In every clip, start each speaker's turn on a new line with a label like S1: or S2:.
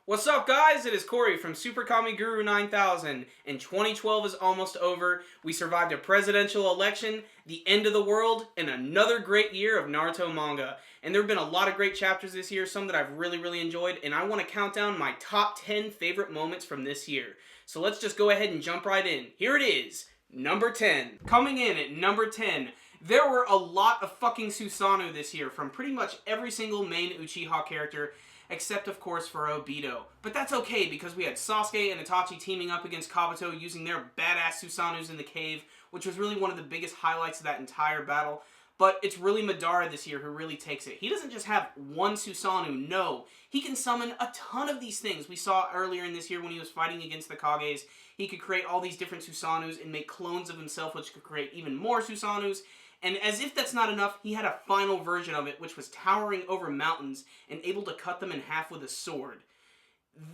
S1: What's up, guys? It is Corey from SuperKamiGuru9000, and 2012 is almost over. We survived a presidential election, the end of the world, and another great year of Naruto manga. And there have been a lot of great chapters this year, some that I've really enjoyed, and I want to count down my top 10 favorite moments from this year. So let's just go ahead and jump right in. Here it is, number 10. Coming in at number 10, there were a lot of fucking Susanoo this year, from pretty much every single main Uchiha character, except of course for Obito. But that's okay, because we had Sasuke and Itachi teaming up against Kabuto using their badass Susanoos in the cave, which was really one of the biggest highlights of that entire battle. But it's really Madara this year who really takes it. He doesn't just have one Susanoo, no. He can summon a ton of these things. We saw earlier in this year when he was fighting against the Kages, he could create all these different Susanoos and make clones of himself, which could create even more Susanoos. And as if that's not enough, he had a final version of it, which was towering over mountains and able to cut them in half with a sword.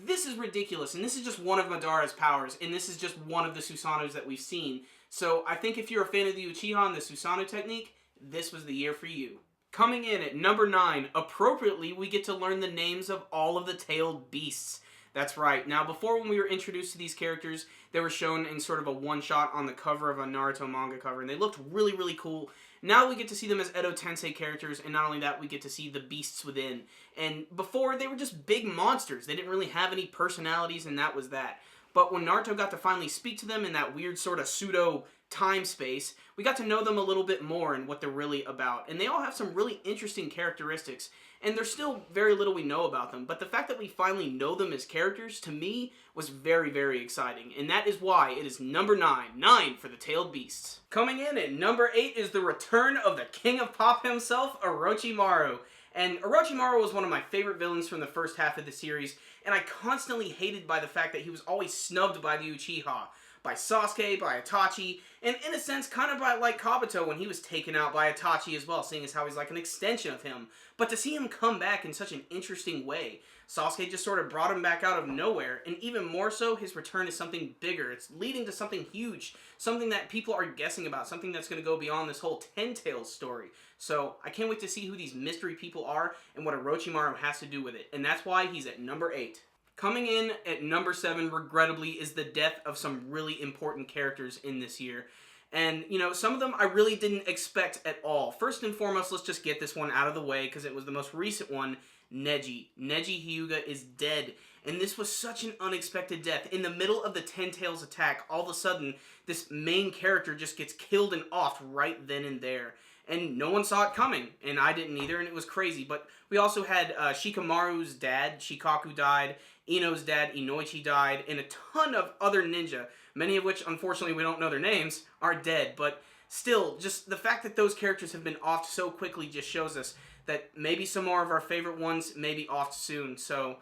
S1: This is ridiculous, and this is just one of Madara's powers, and this is just one of the Susanoos that we've seen. So I think if you're a fan of the Uchiha and the Susanoo technique, this was the year for you. Coming in at number 9, appropriately, we get to learn the names of all of the tailed beasts. That's right. Now, before when we were introduced to these characters, they were shown in sort of a one-shot on the cover of a Naruto manga cover, and they looked really cool. Now we get to see them as Edo Tensei characters, and not only that, we get to see the beasts within. And before, they were just big monsters. They didn't really have any personalities, and that was that. But when Naruto got to finally speak to them in that weird sort of pseudo-time space, we got to know them a little bit more and what they're really about. And they all have some really interesting characteristics. And there's still very little we know about them, but the fact that we finally know them as characters, to me, was very exciting. And that is why it is number 9. 9 for the Tailed Beasts. Coming in at number 8 is the return of the King of Pop himself, Orochimaru. And Orochimaru was one of my favorite villains from the first half of the series, and I constantly hated by the fact that he was always snubbed by the Uchiha. By Sasuke, by Itachi, and in a sense, kind of by like Kabuto when he was taken out by Itachi as well, seeing as how he's like an extension of him. But to see him come back in such an interesting way, Sasuke just sort of brought him back out of nowhere, and even more so, his return is something bigger. It's leading to something huge, something that people are guessing about, something that's going to go beyond this whole Ten Tails story. So, I can't wait to see who these mystery people are and what Orochimaru has to do with it, and that's why he's at number 8. Coming in at number 7, regrettably, is the death of some really important characters in this year. And, you know, some of them I really didn't expect at all. First and foremost, let's just get this one out of the way, because it was the most recent one, Neji. Neji Hyuga is dead. And this was such an unexpected death. In the middle of the Ten Tails attack, all of a sudden, this main character just gets killed and offed right then and there. And no one saw it coming, and I didn't either, and it was crazy. But we also had Shikamaru's dad, Shikaku, died, Ino's dad, Inoichi, died, and a ton of other ninja, many of which, unfortunately, we don't know their names, are dead. But still, just the fact that those characters have been offed so quickly just shows us that maybe some more of our favorite ones may be offed soon. So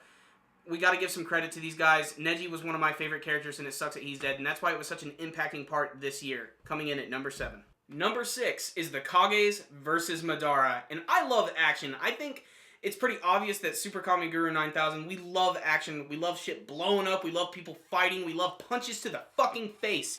S1: we got to give some credit to these guys. Neji was one of my favorite characters, and it sucks that he's dead, and that's why it was such an impacting part this year, coming in at number 7. Number 6 is the Kages versus Madara, and I love action. I think it's pretty obvious that SuperKamiGuru9000, we love action, we love shit blowing up, we love people fighting, we love punches to the fucking face,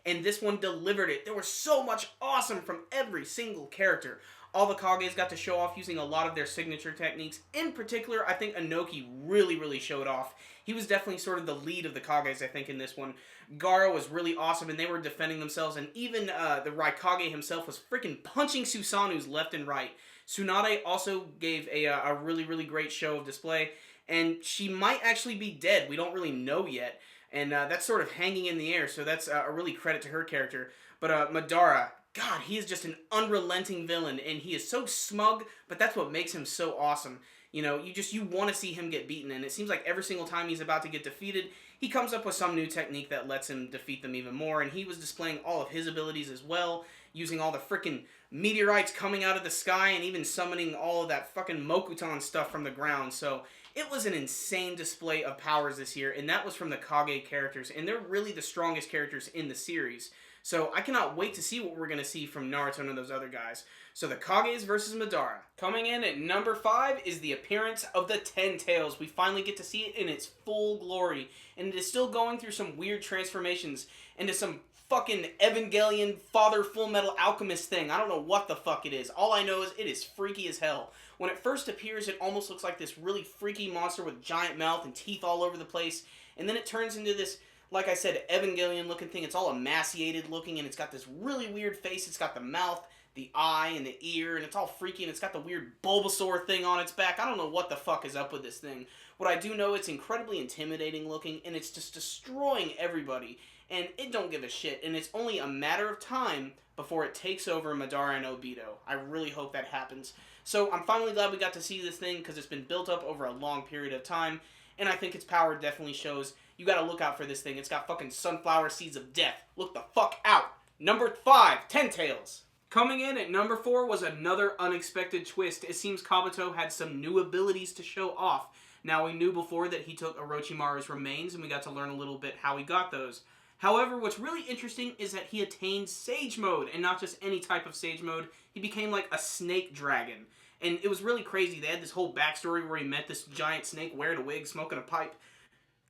S1: and this one delivered it. There was so much awesome from every single character. All the Kages got to show off using a lot of their signature techniques. In particular, I think Inoki really showed off. He was definitely sort of the lead of the Kages, I think, in this one. Gaara was really awesome, and they were defending themselves, and even the Raikage himself was freaking punching Susanoos left and right. Tsunade also gave a really great show of display, and she might actually be dead. We don't really know yet, and that's sort of hanging in the air, so that's a really credit to her character. But Madara, God, he is just an unrelenting villain, and he is so smug, but that's what makes him so awesome. You know, you want to see him get beaten, and it seems like every single time he's about to get defeated, he comes up with some new technique that lets him defeat them even more, and he was displaying all of his abilities as well, using all the frickin' meteorites coming out of the sky, and even summoning all of that fucking Mokuton stuff from the ground. So it was an insane display of powers this year, and that was from the Kage characters, and they're really the strongest characters in the series. So I cannot wait to see what we're going to see from Naruto and those other guys. So the Kages versus Madara. Coming in at number 5 is the appearance of the Ten Tails. We finally get to see it in its full glory. And it is still going through some weird transformations into some fucking Evangelion Father Full Metal Alchemist thing. I don't know what the fuck it is. All I know is it is freaky as hell. When it first appears, it almost looks like this really freaky monster with giant mouth and teeth all over the place. And then it turns into this, like I said, Evangelion looking thing. It's all emaciated looking, and it's got this really weird face. It's got the mouth, the eye, and the ear, and it's all freaky, and it's got the weird Bulbasaur thing on its back. I don't know what the fuck is up with this thing. What I do know, it's incredibly intimidating looking, and it's just destroying everybody. And it don't give a shit, and it's only a matter of time before it takes over Madara and Obito. I really hope that happens. So I'm finally glad we got to see this thing, because it's been built up over a long period of time, and I think its power definitely shows. You gotta look out for this thing. It's got fucking sunflower seeds of death. Look the fuck out. Number 5, Ten Tails. Coming in at number 4 was another unexpected twist. It seems Kabuto had some new abilities to show off. Now, we knew before that he took Orochimaru's remains, and we got to learn a little bit how he got those. However, what's really interesting is that he attained Sage Mode, and not just any type of Sage Mode. He became like a snake dragon. And it was really crazy. They had this whole backstory where he met this giant snake wearing a wig, smoking a pipe.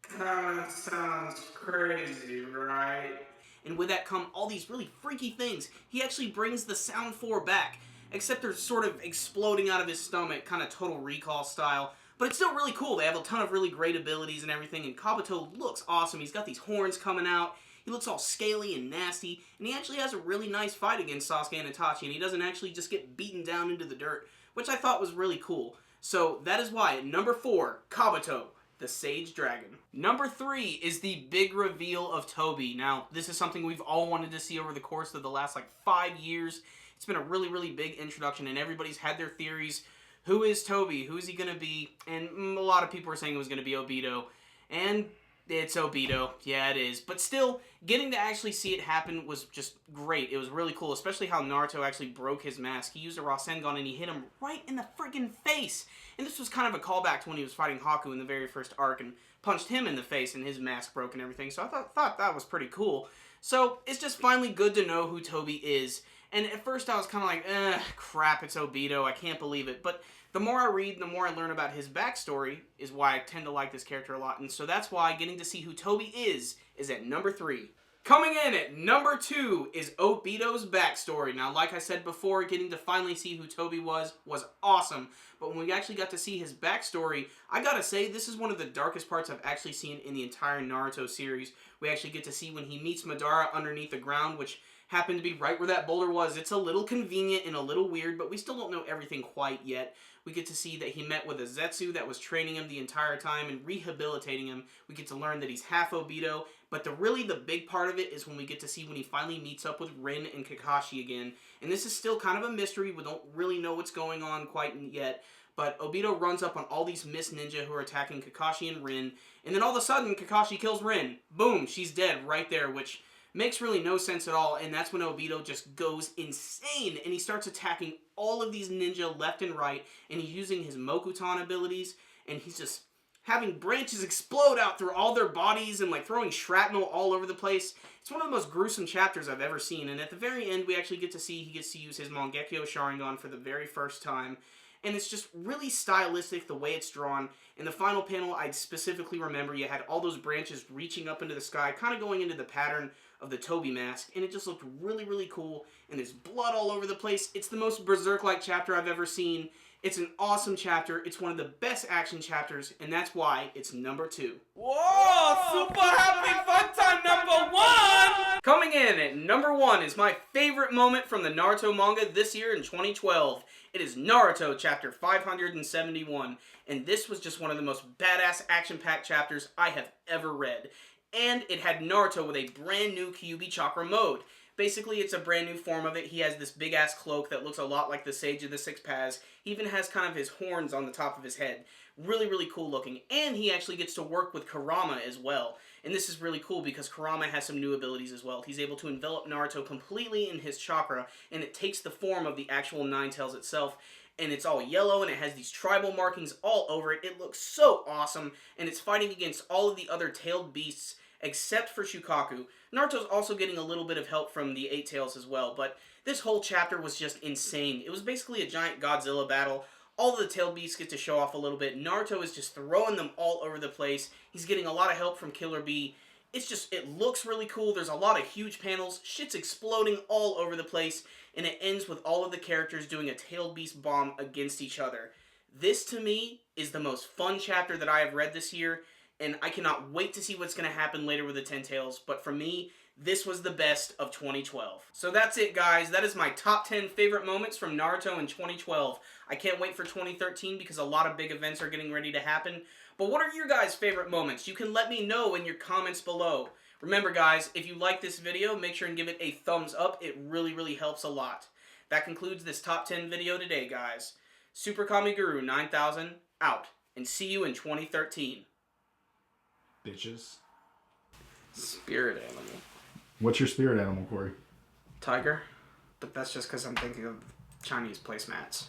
S1: Kinda sounds crazy, right? And with that come all these really freaky things. He actually brings the Sound 4 back, except they're sort of exploding out of his stomach, kind of Total Recall style. But it's still really cool. They have a ton of really great abilities and everything, and Kabuto looks awesome. He's got these horns coming out. He looks all scaly and nasty, and he actually has a really nice fight against Sasuke and Itachi, and he doesn't actually just get beaten down into the dirt, which I thought was really cool. So that is why at number 4, Kabuto, the Sage Dragon. Number 3 is the big reveal of Toby. Now, this is something we've all wanted to see over the course of the last, 5 years. It's been a really, really big introduction, and everybody's had their theories. Who is Toby? Who is he going to be? And a lot of people are saying it was going to be Obito. And it's Obito. Yeah, it is. But still, getting to actually see it happen was just great. It was really cool, especially how Naruto actually broke his mask. He used a Rasengan and he hit him right in the friggin' face. And this was kind of a callback to when he was fighting Haku in the very first arc and punched him in the face and his mask broke and everything. So I thought that was pretty cool. So it's just finally good to know who Toby is. And at first I was kind of like, crap, it's Obito. I can't believe it. But the more I read, the more I learn about his backstory is why I tend to like this character a lot. And so that's why getting to see who Toby is at number 3. Coming in at number 2 is Obito's backstory. Now, like I said before, getting to finally see who Toby was awesome. But when we actually got to see his backstory, I gotta say, this is one of the darkest parts I've actually seen in the entire Naruto series. We actually get to see when he meets Madara underneath the ground, which happened to be right where that boulder was. It's a little convenient and a little weird, but we still don't know everything quite yet. We get to see that he met with a Zetsu that was training him the entire time and rehabilitating him. We get to learn that he's half Obito, but the big part of it is when we get to see when he finally meets up with Rin and Kakashi again. And this is still kind of a mystery. We don't really know what's going on quite yet. But Obito runs up on all these Mist Ninja who are attacking Kakashi and Rin. And then all of a sudden, Kakashi kills Rin. Boom, she's dead right there, which makes really no sense at all, and that's when Obito just goes insane, and he starts attacking all of these ninja left and right, and he's using his Mokuton abilities, and he's just having branches explode out through all their bodies and throwing shrapnel all over the place. It's one of the most gruesome chapters I've ever seen, and at the very end we actually get to see he gets to use his Mangekyo Sharingan for the very first time. And it's just really stylistic the way it's drawn. In the final panel, I specifically remember you had all those branches reaching up into the sky, kind of going into the pattern of the Toby mask, and it just looked really, really cool, and there's blood all over the place. It's the most Berserk-like chapter I've ever seen. It's an awesome chapter. It's one of the best action chapters, and that's why it's number 2.
S2: Whoa! Super happy fun time number 1!
S1: Coming in at number 1 is my favorite moment from the Naruto manga this year in 2012. It is Naruto chapter 571, and this was just one of the most badass action-packed chapters I have ever read. And it had Naruto with a brand new Kyuubi Chakra mode. Basically, it's a brand new form of it. He has this big-ass cloak that looks a lot like the Sage of the Six Paths. He even has kind of his horns on the top of his head. Really, really cool looking. And he actually gets to work with Kurama as well. And this is really cool because Kurama has some new abilities as well. He's able to envelop Naruto completely in his chakra, and it takes the form of the actual Nine Tails itself. And it's all yellow, and it has these tribal markings all over it. It looks so awesome, and it's fighting against all of the other tailed beasts except for Shukaku. Naruto's also getting a little bit of help from the Eight Tails as well, but this whole chapter was just insane. It was basically a giant Godzilla battle. All of the tail beasts get to show off a little bit. Naruto is just throwing them all over the place. He's getting a lot of help from Killer Bee. It looks really cool. There's a lot of huge panels. Shit's exploding all over the place. And it ends with all of the characters doing a tail beast bomb against each other. This, to me, is the most fun chapter that I have read this year. And I cannot wait to see what's going to happen later with the Ten Tails. But for me, this was the best of 2012. So that's it, guys. That is my top 10 favorite moments from Naruto in 2012. I can't wait for 2013 because a lot of big events are getting ready to happen. But what are your guys' favorite moments? You can let me know in your comments below. Remember, guys, if you like this video, make sure and give it a thumbs up. It really, really helps a lot. That concludes this top 10 video today, guys. SuperKamiGuru9000 out. And see you in 2013.
S3: Bitches.
S1: Spirit animal.
S3: What's your spirit animal, Corey?
S1: Tiger. But that's just because I'm thinking of Chinese placemats.